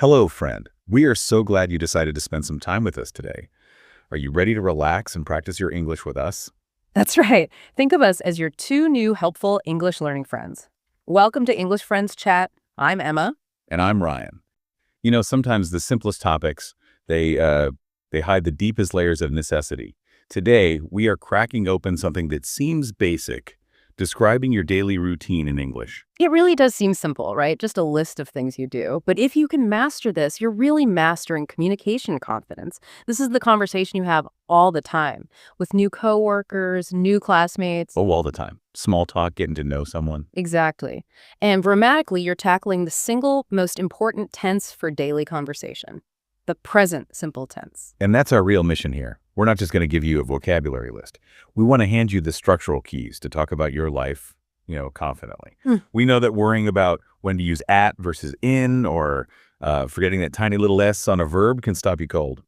Hello, friend. We are so glad you decided to spend some time with us today. Are you ready to relax and practice your English with us? That's right. Think of us as your two new helpful English learning friends. Welcome to English Friends Chat. I'm Emma. And I'm Ryan. Sometimes the simplest topics, they hide the deepest layers of necessity. Today, we are cracking open something that seems basic, describing your daily routine in English. It really does seem simple, right? Just a list of things you do. But if you can master this, you're really mastering communication confidence. This is the conversation you have all the time with new coworkers, new classmates. Oh, all the time. Small talk, getting to know someone. Exactly. And grammatically, you're tackling the single most important tense for daily conversation, the present simple tense. And that's our real mission here. We're not just going to give you a vocabulary list. We want to hand you the structural keys to talk about your life, confidently. We know that worrying about when to use at versus in or forgetting that tiny little s on a verb can stop you cold.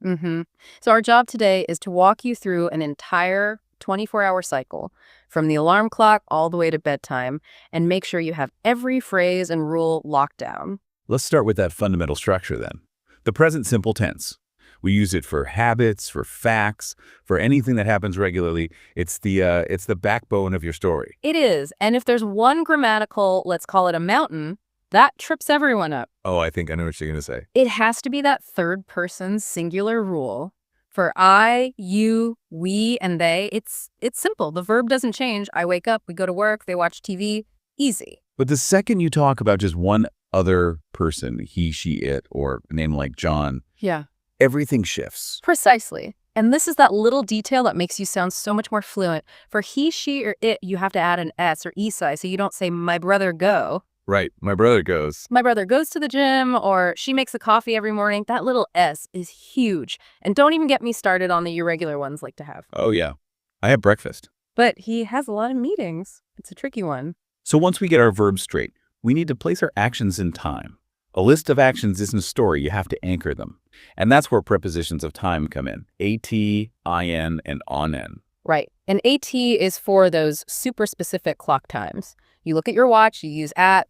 So our job today is to walk you through an entire 24-hour cycle from the alarm clock all the way to bedtime and make sure you have every phrase and rule locked down. Let's start with that fundamental structure then. The present simple tense. We use it for habits, for facts, for anything that happens regularly. It's the backbone of your story. It is. And if there's one grammatical, let's call it a mountain, that trips everyone up. Oh, I think I know what you're going to say. It has to be that third person singular rule. For I, you, we, and they, it's simple. The verb doesn't change. I wake up, we go to work, they watch TV. Easy. But the second you talk about just one other person, he, she, it, or a name like John, Yeah. everything shifts. Precisely. And this is that little detail that makes you sound so much more fluent. For he, she, or it, you have to add an S or esai, so you don't say, my brother go. Right. My brother goes. My brother goes to the gym, or she makes a coffee every morning. That little S is huge. And don't even get me started on the irregular ones like to have. Oh, yeah. I have breakfast. But he has a lot of meetings. It's a tricky one. So once we get our verbs straight, we need to place our actions in time. A list of actions isn't a story. You have to anchor them. And that's where prepositions of time come in. AT, IN, and ON-N. Right. And AT is for those super specific clock times. You look at your watch, you use at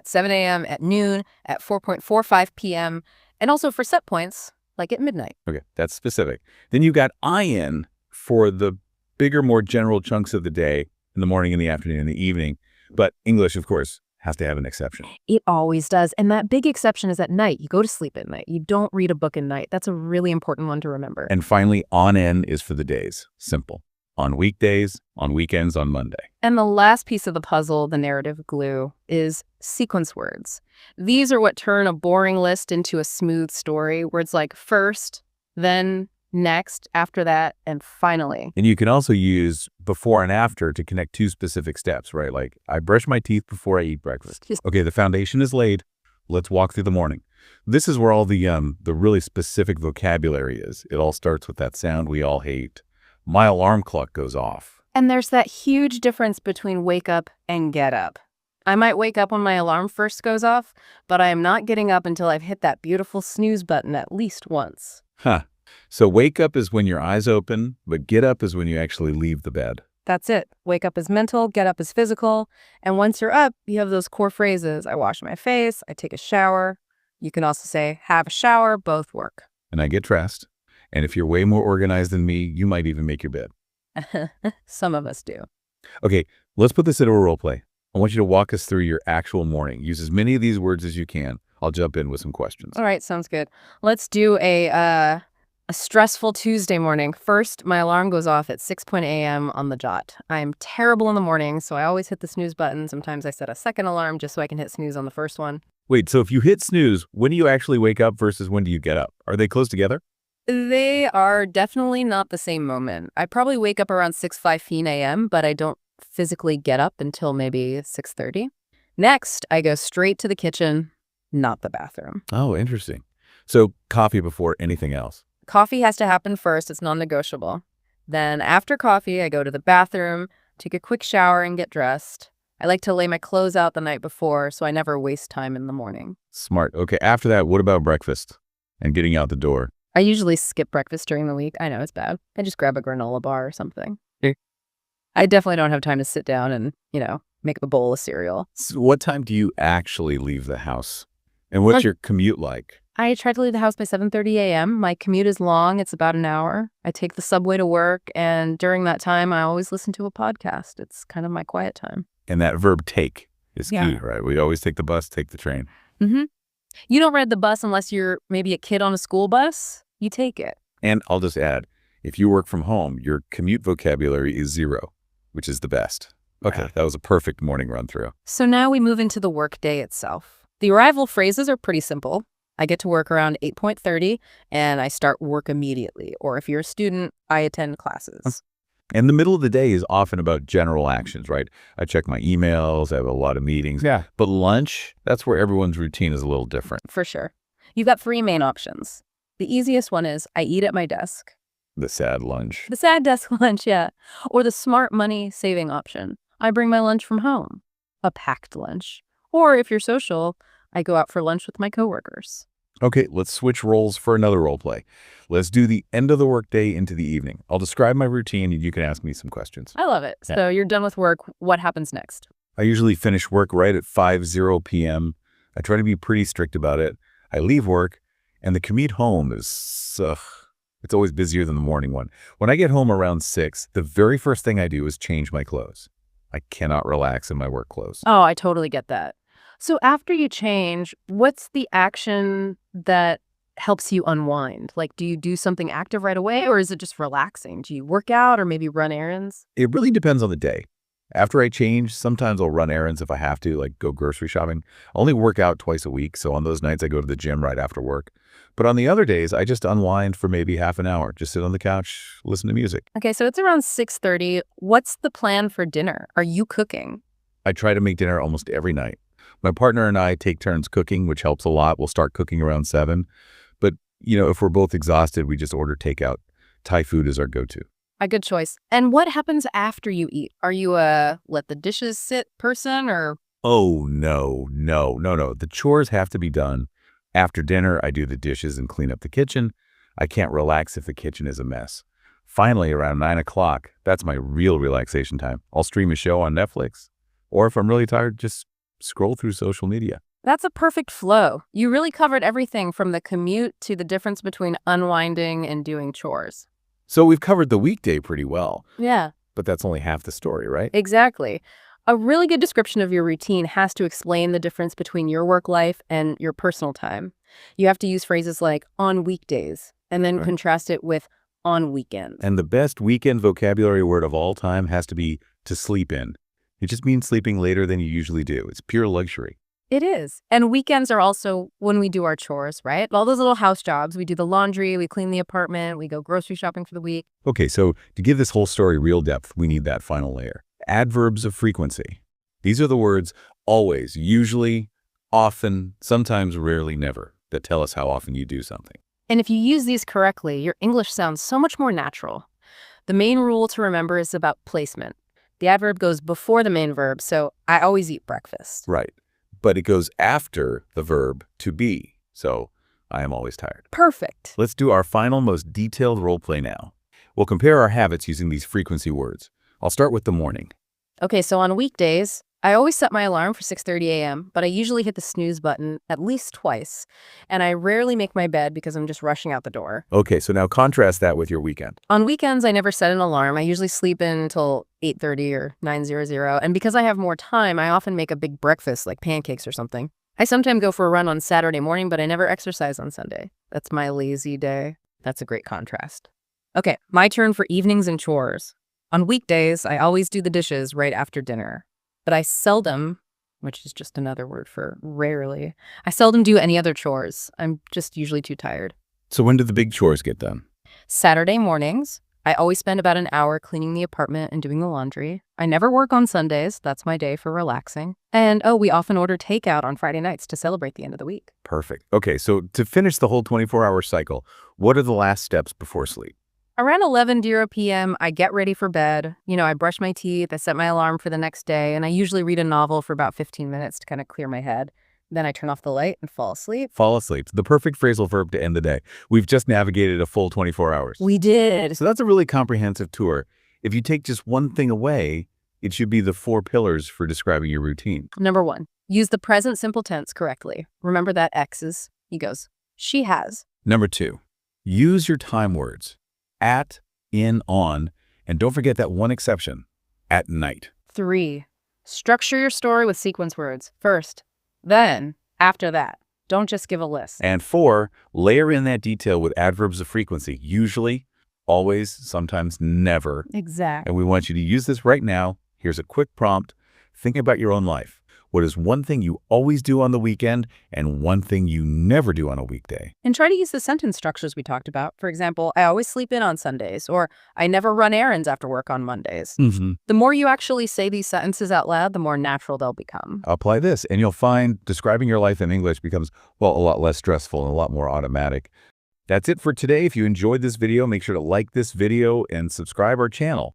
7 a.m., at noon, at 4:45 p.m., and also for set points, like at midnight. Okay, that's specific. Then you got IN for the bigger, more general chunks of the day, in the morning, in the afternoon, in the evening. But English, of course, has to have an exception. It always does. And that big exception is at night. You go to sleep at night. You don't read a book at night. That's a really important one to remember. And finally, ON-N is for the days. Simple. On weekdays, on weekends, on Monday. And the last piece of the puzzle, the narrative glue, is sequence words. These are what turn a boring list into a smooth story. Words like first, then, next, after that, and finally. And you can also use before and after to connect two specific steps, right? Like, I brush my teeth before I eat breakfast. Okay, the foundation is laid. Let's walk through the morning. This is where all the really specific vocabulary is. It all starts with that sound we all hate. My alarm clock goes off. And there's that huge difference between wake up and get up. I might wake up when my alarm first goes off, but I am not getting up until I've hit that beautiful snooze button at least once. Huh. So wake up is when your eyes open, but get up is when you actually leave the bed. That's it. Wake up is mental, get up is physical. And once you're up, you have those core phrases. I wash my face, I take a shower. You can also say, have a shower, both work. And I get dressed. And if you're way more organized than me, you might even make your bed. Some of us do. Okay, let's put this into a role play. I want you to walk us through your actual morning. Use as many of these words as you can. I'll jump in with some questions. All right, sounds good. Let's do a stressful Tuesday morning. First, my alarm goes off at 6:00 a.m. on the dot. I'm terrible in the morning, so I always hit the snooze button. Sometimes I set a second alarm just so I can hit snooze on the first one. Wait, so if you hit snooze, when do you actually wake up versus when do you get up? Are they close together? They are definitely not the same moment. I probably wake up around 6:15 a.m., but I don't physically get up until maybe 6:30. Next, I go straight to the kitchen, not the bathroom. Oh, interesting. So coffee before anything else. Coffee has to happen first. It's non-negotiable. Then after coffee, I go to the bathroom, take a quick shower, and get dressed. I like to lay my clothes out the night before, so I never waste time in the morning. Smart. Okay, after that, what about breakfast and getting out the door? I usually skip breakfast during the week. I know it's bad. I just grab a granola bar or something. I definitely don't have time to sit down and, make a bowl of cereal. So what time do you actually leave the house? And what's your commute like? I try to leave the house by 7:30 a.m. My commute is long. It's about an hour. I take the subway to work, and during that time, I always listen to a podcast. It's kind of my quiet time. And that verb take is key, Yeah. right? We always take the bus, take the train. Mm-hmm. You don't ride the bus unless you're maybe a kid on a school bus. You take it. And I'll just add, if you work from home, your commute vocabulary is 0, which is the best. Okay, that was a perfect morning run through. So now we move into the workday itself. The arrival phrases are pretty simple. I get to work around 8:30 and I start work immediately. Or if you're a student, I attend classes. And the middle of the day is often about general actions, right? I check my emails, I have a lot of meetings. Yeah. But lunch, that's where everyone's routine is a little different. For sure. You've got 3 main options. The easiest one is I eat at my desk. The sad lunch. The sad desk lunch, yeah. Or the smart money saving option. I bring my lunch from home. A packed lunch. Or if you're social, I go out for lunch with my coworkers. Okay, let's switch roles for another role play. Let's do the end of the workday into the evening. I'll describe my routine and you can ask me some questions. I love it. Yeah. So you're done with work. What happens next? I usually finish work right at 5:00 p.m. I try to be pretty strict about it. I leave work, and the commute home is, it's always busier than the morning one. When I get home around 6, the very first thing I do is change my clothes. I cannot relax in my work clothes. Oh, I totally get that. So after you change, what's the action that helps you unwind? Like, do you do something active right away, or is it just relaxing? Do you work out or maybe run errands? It really depends on the day. After I change, sometimes I'll run errands if I have to, like go grocery shopping. I only work out twice a week, so on those nights I go to the gym right after work. But on the other days, I just unwind for maybe half an hour, just sit on the couch, listen to music. Okay, so it's around 6:30. What's the plan for dinner? Are you cooking? I try to make dinner almost every night. My partner and I take turns cooking, which helps a lot. We'll start cooking around 7. But, if we're both exhausted, we just order takeout. Thai food is our go-to. A good choice. And what happens after you eat? Are you a let the dishes sit person or? Oh, no. The chores have to be done. After dinner, I do the dishes and clean up the kitchen. I can't relax if the kitchen is a mess. Finally, around 9 o'clock, that's my real relaxation time. I'll stream a show on Netflix. Or if I'm really tired, just scroll through social media. That's a perfect flow. You really covered everything from the commute to the difference between unwinding and doing chores. So we've covered the weekday pretty well, Yeah, but that's only half the story, right? exactly. A really good description of your routine has to explain the difference between your work life and your personal time. You have to use phrases like on weekdays and then Right. contrast it with on weekends. And the best weekend vocabulary word of all time has to be to sleep in. It just means sleeping later than you usually do. It's pure luxury. It is. And weekends are also when we do our chores, right? All those little house jobs. We do the laundry, we clean the apartment, we go grocery shopping for the week. Okay, so to give this whole story real depth, we need that final layer. Adverbs of frequency. These are the words always, usually, often, sometimes, rarely, never, that tell us how often you do something. And if you use these correctly, your English sounds so much more natural. The main rule to remember is about placement. The adverb goes before the main verb, so I always eat breakfast. Right. But it goes after the verb to be. So I am always tired. Perfect. Let's do our final, most detailed role play now. We'll compare our habits using these frequency words. I'll start with the morning. Okay, so on weekdays, I always set my alarm for 6:30 a.m., but I usually hit the snooze button at least twice. And I rarely make my bed because I'm just rushing out the door. Okay, so now contrast that with your weekend. On weekends, I never set an alarm. I usually sleep in until 8:30 or 9:00. And because I have more time, I often make a big breakfast like pancakes or something. I sometimes go for a run on Saturday morning, but I never exercise on Sunday. That's my lazy day. That's a great contrast. Okay, my turn for evenings and chores. On weekdays, I always do the dishes right after dinner. But I seldom, which is just another word for rarely, I seldom do any other chores. I'm just usually too tired. So when do the big chores get done? Saturday mornings, I always spend about an hour cleaning the apartment and doing the laundry. I never work on Sundays. That's my day for relaxing. And we often order takeout on Friday nights to celebrate the end of the week. Perfect. Okay, so to finish the whole 24-hour cycle, what are the last steps before sleep? Around 11:00 p.m., I get ready for bed. I brush my teeth, I set my alarm for the next day, and I usually read a novel for about 15 minutes to kind of clear my head. Then I turn off the light and fall asleep. Fall asleep. The perfect phrasal verb to end the day. We've just navigated a full 24 hours. We did. So that's a really comprehensive tour. If you take just one thing away, it should be the 4 pillars for describing your routine. Number 1, Use the present simple tense correctly. Remember that X's. He goes, she has. Number 2, use your time words. At, in, on, and don't forget that one exception, at night. 3, structure your story with sequence words. First, then, after that. Don't just give a list. And 4, layer in that detail with adverbs of frequency. Usually, always, sometimes, never. Exactly. And we want you to use this right now. Here's a quick prompt. Think about your own life. What is one thing you always do on the weekend and one thing you never do on a weekday? And try to use the sentence structures we talked about. For example, I always sleep in on Sundays, or I never run errands after work on Mondays. The more you actually say these sentences out loud, the more natural they'll become. Apply this, and you'll find describing your life in English becomes, well, a lot less stressful and a lot more automatic. That's it for today. If you enjoyed this video, make sure to like this video and subscribe our channel.